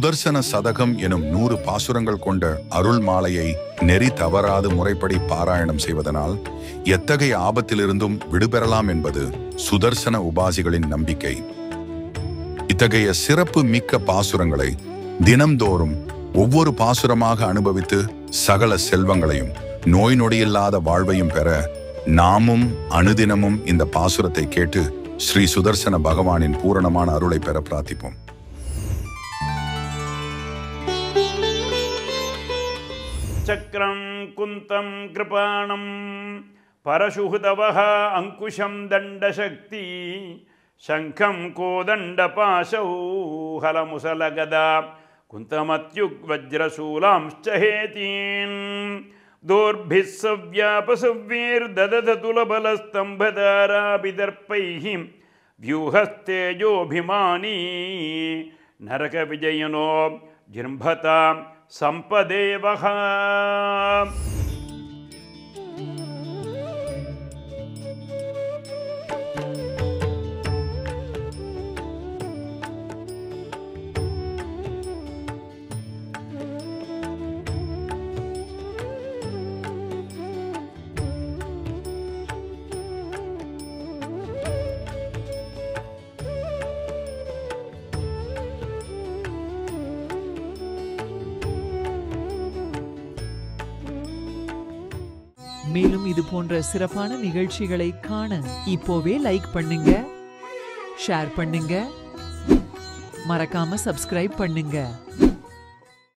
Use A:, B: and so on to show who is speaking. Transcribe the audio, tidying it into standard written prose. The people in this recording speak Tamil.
A: சுதர்சன சதகம் எனும் 100 பாசுரங்கள் கொண்ட அருள் மாலையை நெறி தவறாது முறைப்படி பாராயணம் செய்வதனால் எத்தகைய ஆபத்திலிருந்தும் விடுபெறலாம் என்பது சுதர்சன உபாசிகளின் நம்பிக்கை. இத்தகைய சிறப்பு மிக்க பாசுரங்களை தினம்தோறும் ஒவ்வொரு பாசுரமாக அனுபவித்து சகல செல்வங்களையும் நோய் நொடியில்லாத வாழ்வையும் பெற நாமும் அனுதினமும் இந்த பாசுரத்தை கேட்டு ஸ்ரீ சுதர்சன பகவானின் பூரணமான அருளை பெற பிரார்த்திப்போம்.
B: சக்ரம் குந்தம் கிருபாணம் பரசுஹுதவஹ அங்குஷம் தண்டசக்தி சங்கம் கோதண்டபாசௌ ஹலமுசலகதா குந்தமத்யுக்வஜ்ரசூலாம்ச்ச ஹேதீன் தோர்பிஸ் சவ்யாபசவ்யேர்தததுலபலஸ்தம்பதாராபிதர்ப்பைஹ வியூஹஸ்தேஜோபிமானி நரக விஜயனோ ஜிம்பதா சம்பதேவஹ.
C: மேலும் இது போன்ற சிறப்பான நிகழ்ச்சிகளை காண இப்போவே லைக் பண்ணுங்க, ஷேர் பண்ணுங்க, மறக்காம சப்ஸ்கிரைப் பண்ணுங்க.